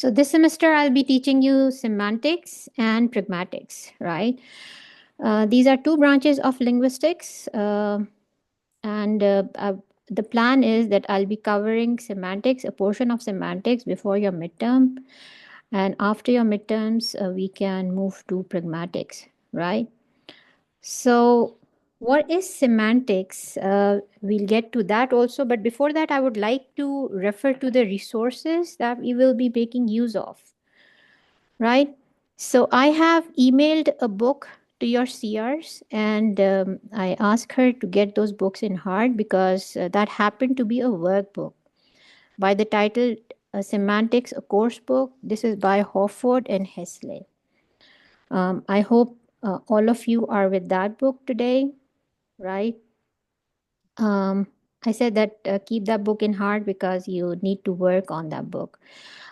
So this semester I'll be teaching you semantics and pragmatics, right? These are two branches of linguistics, and the plan is that I'll be covering semantics, a portion of semantics before your midterm, and after your midterms, we can move to pragmatics, right? So, what is semantics? We'll get to that also, but before that, I would like to refer to the resources that we will be making use of, right? So, I have emailed a book to your CRs, and I asked her to get those books in hard because that happened to be a workbook by the title Semantics, a course book. This is by Hofford and Hesley. I hope all of you are with that book today, right? Um, I said that keep that book in heart because you need to work on that book.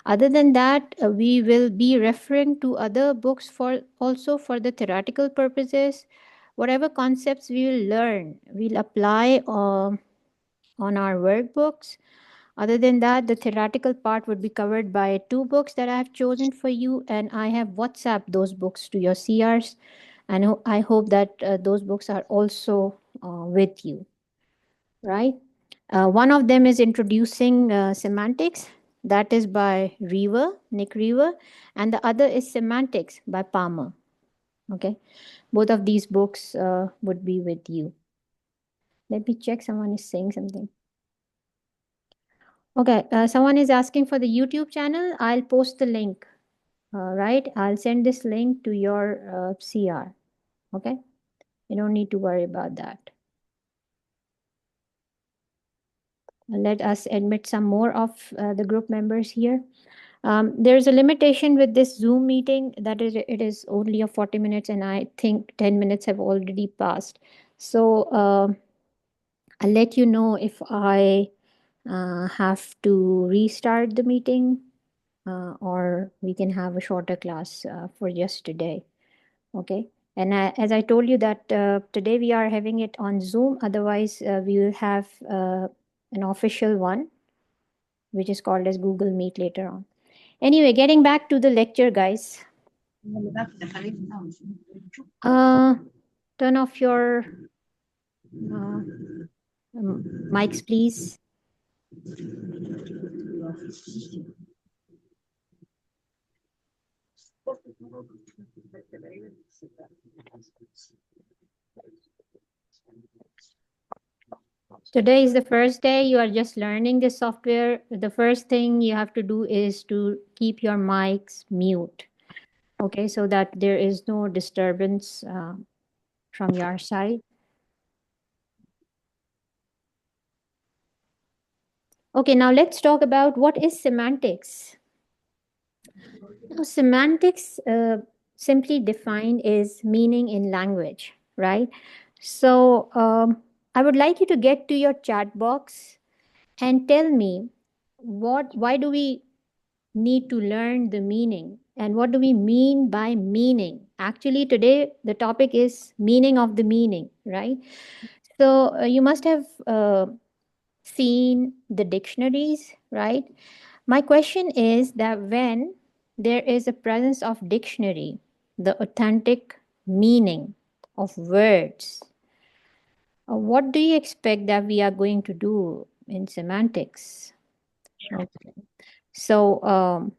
Other than that, we will be referring to other books for also for the theoretical purposes. Whatever concepts we will learn, we'll apply on our workbooks. Other than that, the theoretical part would be covered by two books that I have chosen for you, and I have WhatsApp those books to your CRs, and I hope that those books are also with you, right? One of them is Introducing Semantics, that is by Nick Reaver, and the other is Semantics by Palmer. Okay, both of these books would be with you. Let me check, someone is saying something. Okay, someone is asking for the YouTube channel. I'll post the link, right? I'll send this link to your CR. Okay, you don't need to worry about that. Let us admit some more of the group members here. There's a limitation with this Zoom meeting that it is only of 40 minutes, and I think 10 minutes have already passed. So I'll let you know if I have to restart the meeting, or we can have a shorter class for just today. Okay. And as I told you that today we are having it on Zoom. Otherwise, we will have an official one, which is called as Google Meet later on. Anyway, getting back to the lecture, guys. Turn off your mics, please. Today is the first day you are just learning the software. The first thing you have to do is to keep your mics mute. Okay, so that there is no disturbance from your side. Okay, now let's talk about what is semantics. Now, semantics, simply defined, is meaning in language, right? So I would like you to get to your chat box and tell me why do we need to learn the meaning, and what do we mean by meaning? Actually, today the topic is meaning of the meaning, right? So you must have seen the dictionaries, right? My question is that when there is a presence of dictionary, the authentic meaning of words, what do you expect that we are going to do in semantics? Okay. So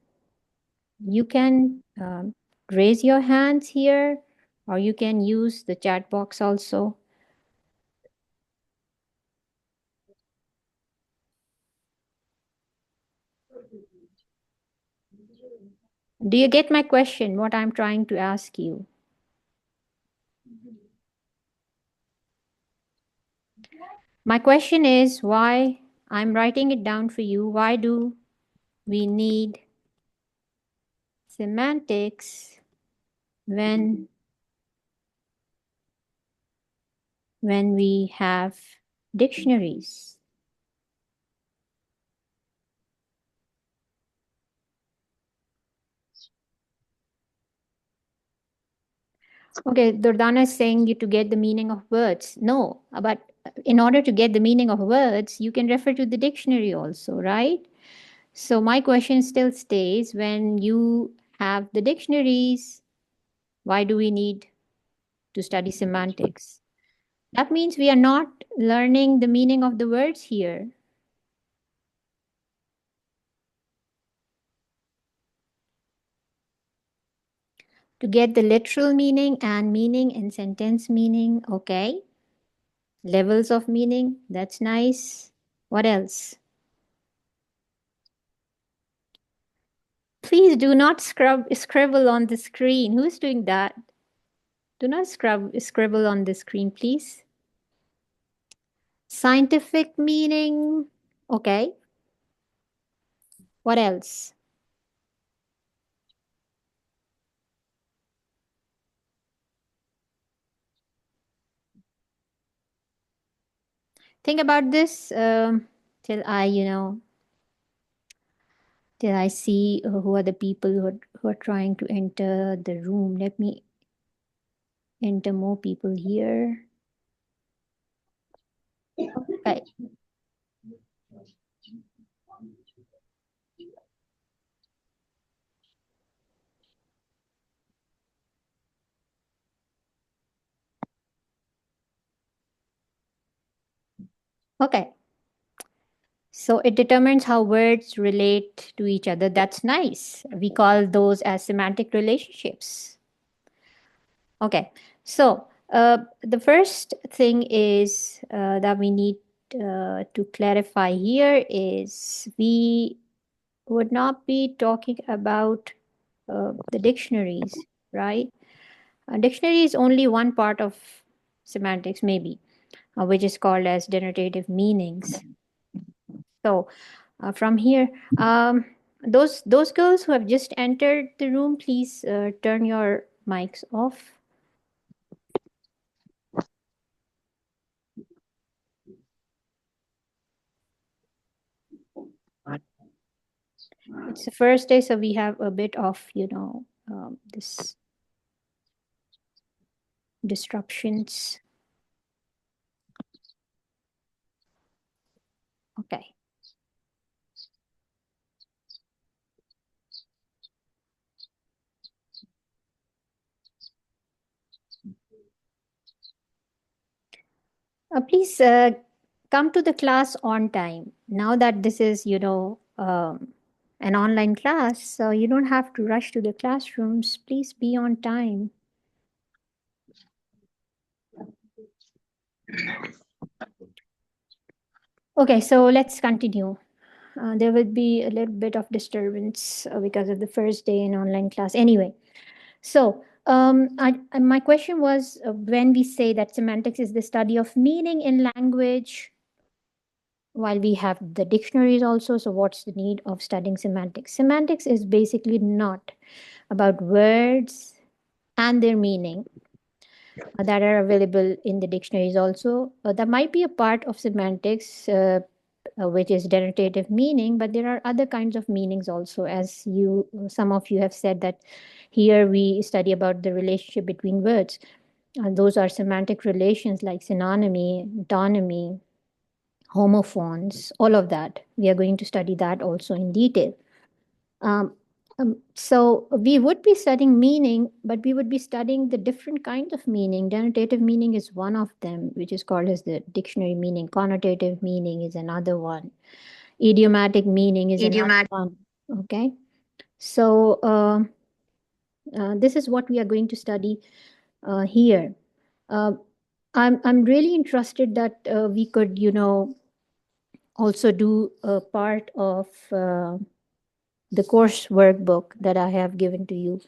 you can raise your hands here, or you can use the chat box also. Do you get my question, what I'm trying to ask you? My question is why, I'm writing it down for you, why do we need semantics when we have dictionaries? Okay, Durdana is saying you to get the meaning of words. No, but in order to get the meaning of words, you can refer to the dictionary also, right? So my question still stays, when you have the dictionaries, why do we need to study semantics? That means we are not learning the meaning of the words here. To get the literal meaning and meaning and sentence meaning, okay. Levels of meaning, that's nice. What else? Please do not scribble on the screen. Who's doing that? Do not scribble on the screen, please. Scientific meaning, okay. What else? Think about this till till I see who are the people who are trying to enter the room. Let me enter more people here. Okay. Okay. So it determines how words relate to each other. That's nice. We call those as semantic relationships. Okay. So the first thing is that we need to clarify here is we would not be talking about the dictionaries, right? A dictionary is only one part of semantics, maybe, which is called as denotative meanings. So from here, those girls who have just entered the room, please turn your mics off. It's the first day, so we have a bit of this disruptions. Okay. Please come to the class on time. Now that this is, an online class, so you don't have to rush to the classrooms. Please be on time. Okay, so let's continue. There will be a little bit of disturbance because of the first day in online class. Anyway, so my question was when we say that semantics is the study of meaning in language, while we have the dictionaries also, so what's the need of studying semantics? Semantics is basically not about words and their meaning that are available in the dictionaries also. That might be a part of semantics, which is denotative meaning, but there are other kinds of meanings also, as some of you have said that here we study about the relationship between words. Those are semantic relations like synonymy, antonymy, homophones, all of that. We are going to study that also in detail. So we would be studying meaning, but we would be studying the different kinds of meaning. Denotative meaning is one of them, which is called as the dictionary meaning. Connotative meaning is another one. Idiomatic meaning is another one. Okay. So this is what we are going to study here. Uh, I'm really interested that we could, also do a part of the course workbook that I have given to you,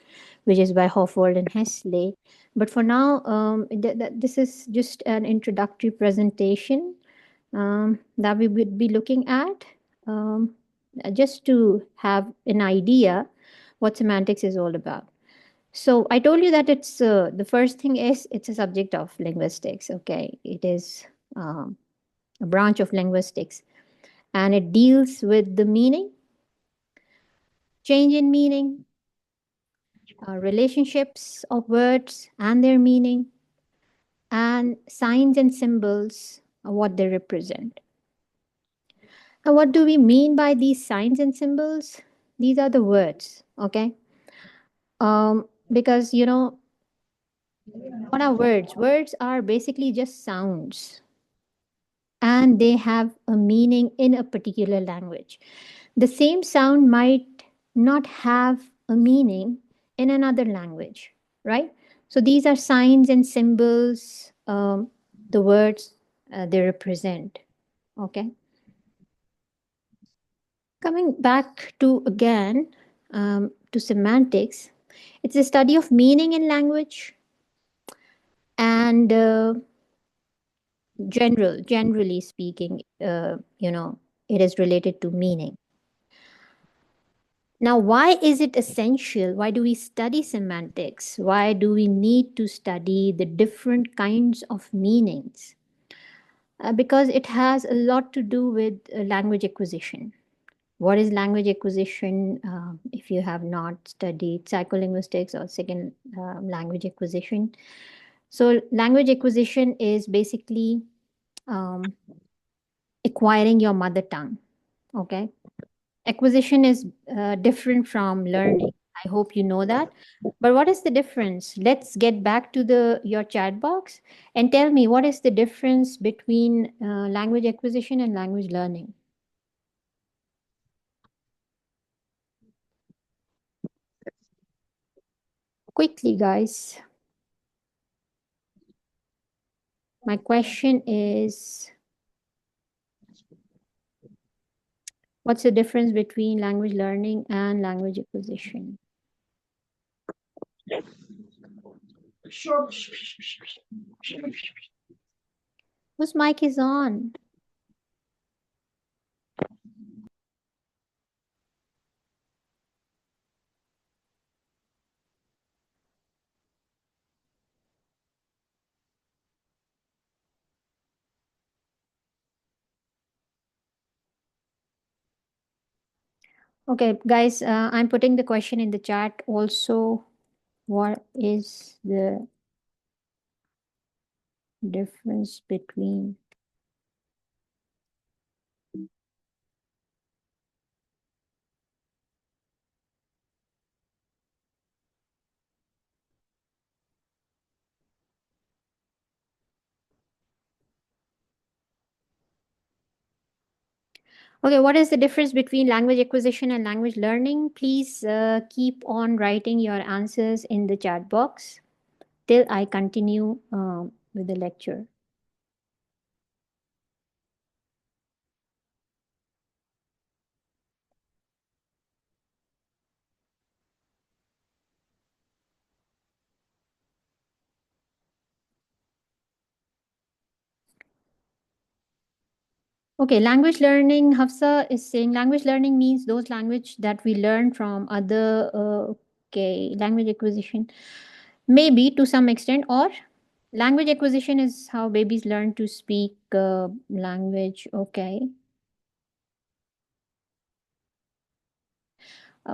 which is by Hofwold and Hesley. But for now, this is just an introductory presentation that we would be looking at, um, just to have an idea what semantics is all about. So I told you that it's the first thing is it's a subject of linguistics. Okay, it is a branch of linguistics, and it deals with the meaning, change in meaning, relationships of words and their meaning, and signs and symbols, what they represent. And what do we mean by these signs and symbols? These are the words, okay? Because what are words? Words are basically just sounds, and they have a meaning in a particular language. The same sound might not have a meaning in another language, right? So these are signs and symbols, the words they represent, okay? Coming back to again to semantics, it's a study of meaning in language and generally speaking, it is related to meaning. Now, why is it essential? Why do we study semantics? Why do we need to study the different kinds of meanings? Because it has a lot to do with language acquisition. What is language acquisition? If you have not studied psycholinguistics or second language acquisition, so language acquisition is basically um, acquiring your mother tongue. Okay, acquisition is different from learning. I hope you know that. But what is the difference? Let's get back to the your chat box and tell me what is the difference between language acquisition and language learning. Quickly, guys. My question is, what's the difference between language learning and language acquisition? Whose mic is on? Okay, guys, I'm putting the question in the chat also. What is the difference between? Okay, what is the difference between language acquisition and language learning? Please keep on writing your answers in the chat box till I continue with the lecture. Okay, language learning, Hafsa is saying language learning means those language that we learn from other, okay, language acquisition, maybe to some extent, or language acquisition is how babies learn to speak language, okay.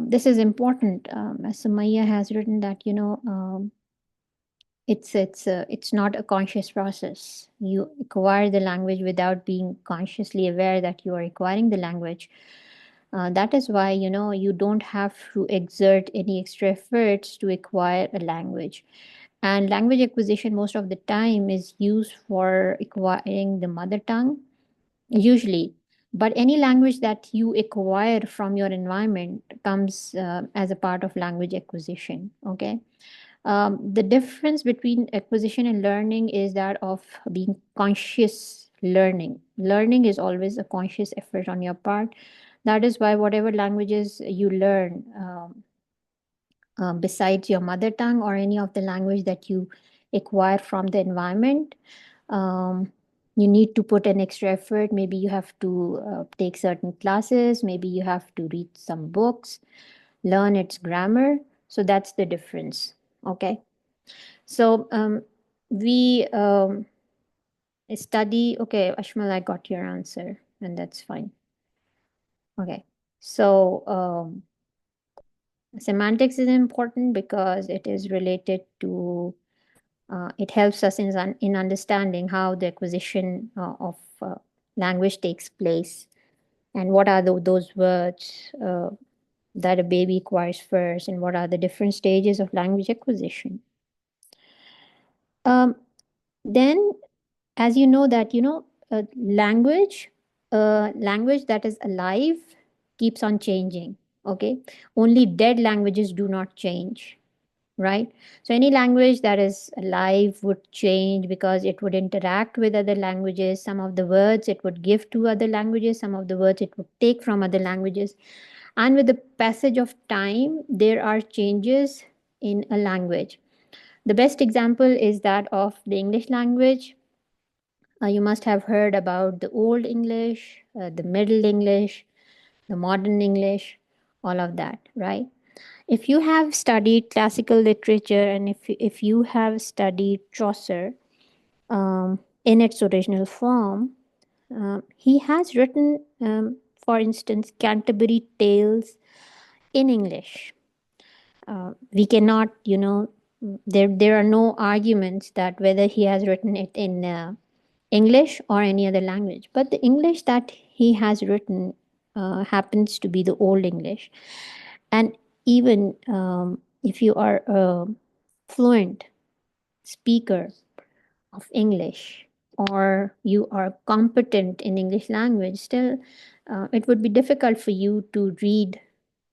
This is important, as Sumaya has written that, it's not a conscious process. You acquire the language without being consciously aware that you are acquiring the language. That is why you don't have to exert any extra efforts to acquire a language. And language acquisition most of the time is used for acquiring the mother tongue, usually. But any language that you acquire from your environment comes as a part of language acquisition. Okay. The difference between acquisition and learning is that of being conscious learning. Learning is always a conscious effort on your part. That is why whatever languages you learn, besides your mother tongue or any of the language that you acquire from the environment, um, you need to put an extra effort. Maybe you have to take certain classes, maybe you have to read some books, learn its grammar. So that's the difference. Okay. So we study. Okay, Ashmal, I got your answer, and that's fine. Okay, so semantics is important because it is related to. It helps us in understanding how the acquisition of language takes place. and what are those words that a baby acquires first, and what are the different stages of language acquisition. um, then, as you know that language that is alive keeps on changing. Okay, only dead languages do not change, right? So any language that is alive would change because it would interact with other languages. Some of the words it would give to other languages, some of the words it would take from other languages. And with the passage of time, there are changes in a language. The best example is that of the English language. You must have heard about the Old English, the Middle English, the Modern English, all of that, right? If you have studied classical literature, and if you have studied Chaucer in its original form, he has written, for instance, Canterbury Tales in English. We cannot, there are no arguments that whether he has written it in English or any other language. But the English that he has written happens to be the Old English. And even if you are a fluent speaker of English, or you are competent in English language, still it would be difficult for you to read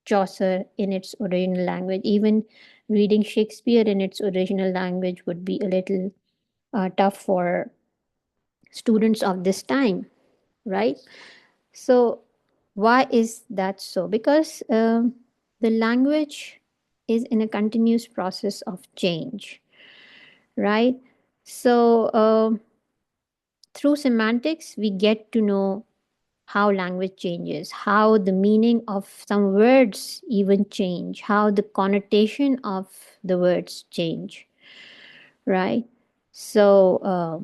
Chaucer in its original language. Even reading Shakespeare in its original language would be a little tough for students of this time, right? So, why is that so? Because the language is in a continuous process of change, right? So, through semantics, we get to know how language changes, how the meaning of some words even change, how the connotation of the words change, right? So,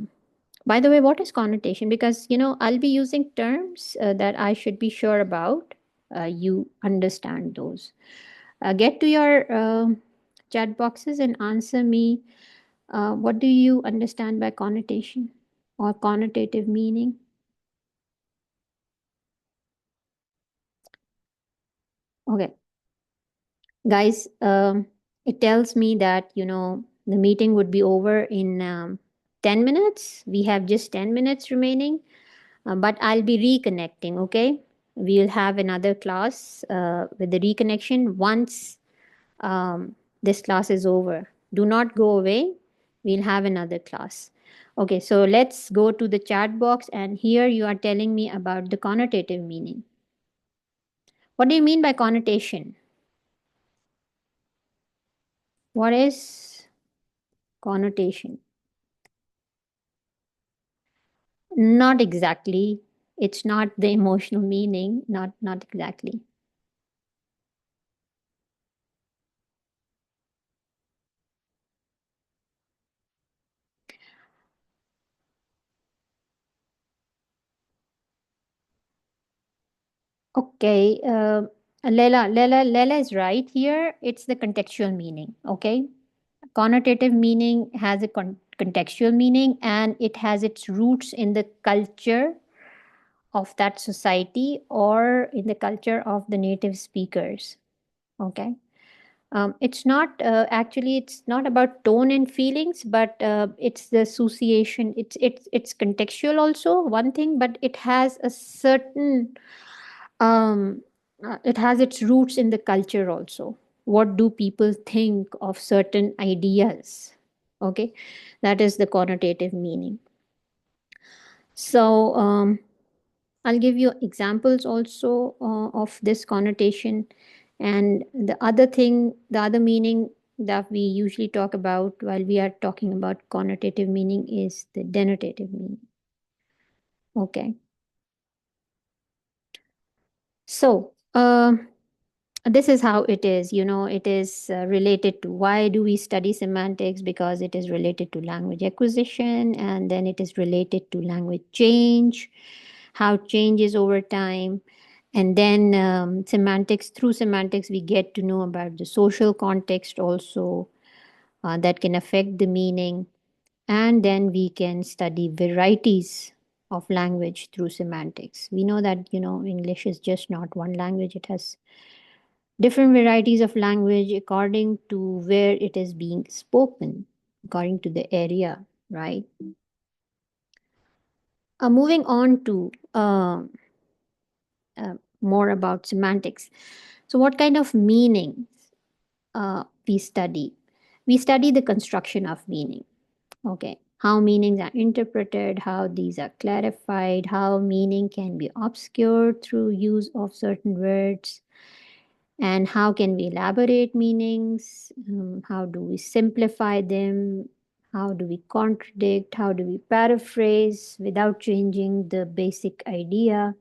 by the way, what is connotation? Because, I'll be using terms that I should be sure about. You understand those. Get to your chat boxes and answer me. What do you understand by connotation or connotative meaning? Okay, guys, it tells me that, the meeting would be over in 10 minutes. We have just 10 minutes remaining. But I'll be reconnecting, okay? We'll have another class with the reconnection once this class is over. Do not go away. We'll have another class. Okay, so let's go to the chat box, and here you are telling me about the connotative meaning. What do you mean by connotation? What is connotation? Not exactly. It's not the emotional meaning. Not exactly. Okay, Lela is right here. It's the contextual meaning. Okay, connotative meaning has a contextual meaning, and it has its roots in the culture of that society or in the culture of the native speakers. Okay, it's not actually. It's not about tone and feelings, but it's the association. It's contextual also one thing, but it has a certain it has its roots in the culture also. What do people think of certain ideas? Okay, that is the connotative meaning. So, I'll give you examples also of this connotation. And the other meaning that we usually talk about while we are talking about connotative meaning is the denotative meaning. Okay. So, this is how it is. It is related to why do we study semantics, because it is related to language acquisition, and then it is related to language change, how changes over time. And then through semantics we get to know about the social context also, that can affect the meaning. And then we can study varieties of language through semantics. We know that, English is just not one language, it has different varieties of language according to where it is being spoken, according to the area, right? Moving on to more about semantics. So, what kind of meanings we study? We study the construction of meaning. Okay. How meanings are interpreted, how these are clarified, how meaning can be obscured through use of certain words, and how can we elaborate meanings, how do we simplify them, how do we contradict, how do we paraphrase without changing the basic idea.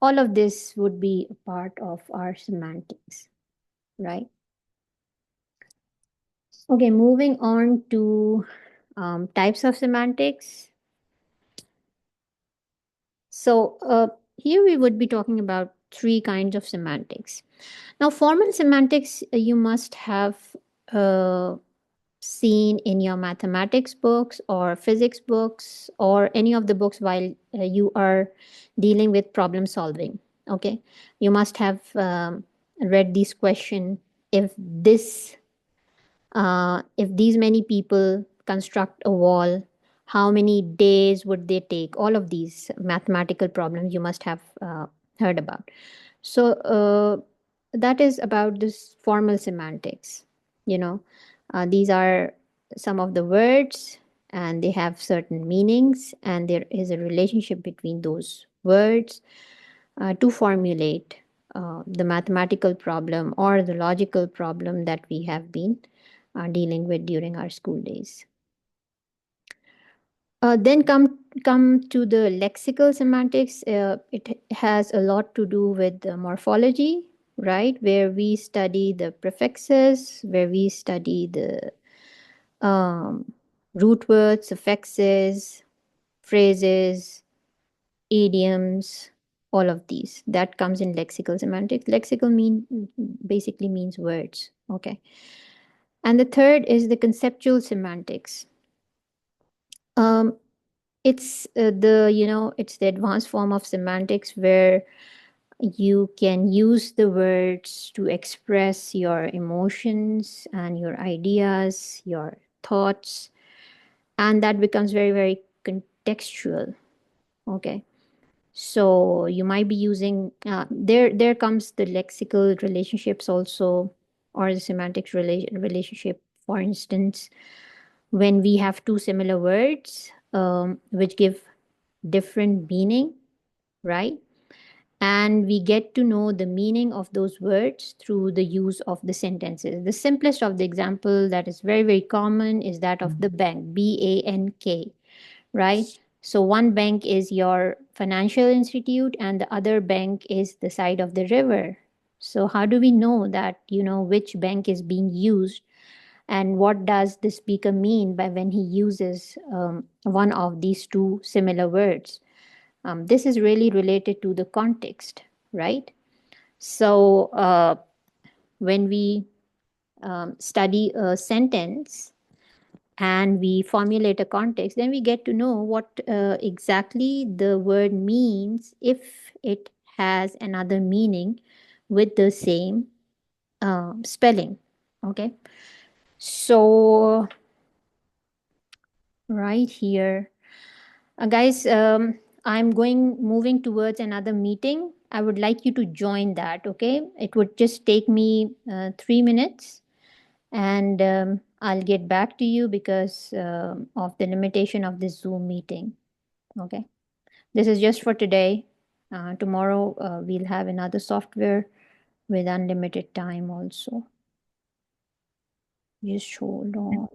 All of this would be a part of our semantics, right? Okay, moving on to types of semantics. So, here we would be talking about three kinds of semantics. Now, formal semantics you must have uh, seen in your mathematics books or physics books or any of the books while you are dealing with problem solving. Okay, you must have read this question: if these many people construct a wall, how many days would they take? All of these mathematical problems you must have heard about. So that is about this formal semantics. You know, these are some of the words, and they have certain meanings, and there is a relationship between those words to formulate the mathematical problem or the logical problem that we have been dealing with during our school days. Then come to the lexical semantics. It has a lot to do with morphology, right? Where we study the prefixes, where we study the root words, suffixes, phrases, idioms, all of these. That comes in lexical semantics. Lexical basically means words. Okay. And the third is the conceptual semantics. Um, it's the advanced form of semantics where you can use the words to express your emotions and your ideas, your thoughts, and that becomes very, very contextual. Okay. So you might be using there comes the lexical relationships also, or the semantics relationship. For instance, when we have two similar words which give different meaning, right? And we get to know the meaning of those words through the use of the sentences. The simplest of the example that is very, very common is that of the bank, BANK, right? So one bank is your financial institute and the other bank is the side of the river. So how do we know that, which bank is being used, and what does the speaker mean by when he uses one of these two similar words? This is really related to the context, right? So when we study a sentence and we formulate a context, then we get to know what exactly the word means if it has another meaning with the same spelling. Okay. So, right here, guys, I'm moving towards another meeting. I would like you to join that. Okay. It would just take me 3 minutes, and I'll get back to you because of the limitation of this Zoom meeting. Okay. This is just for today. Tomorrow, we'll have another software with unlimited time also. Just hold on.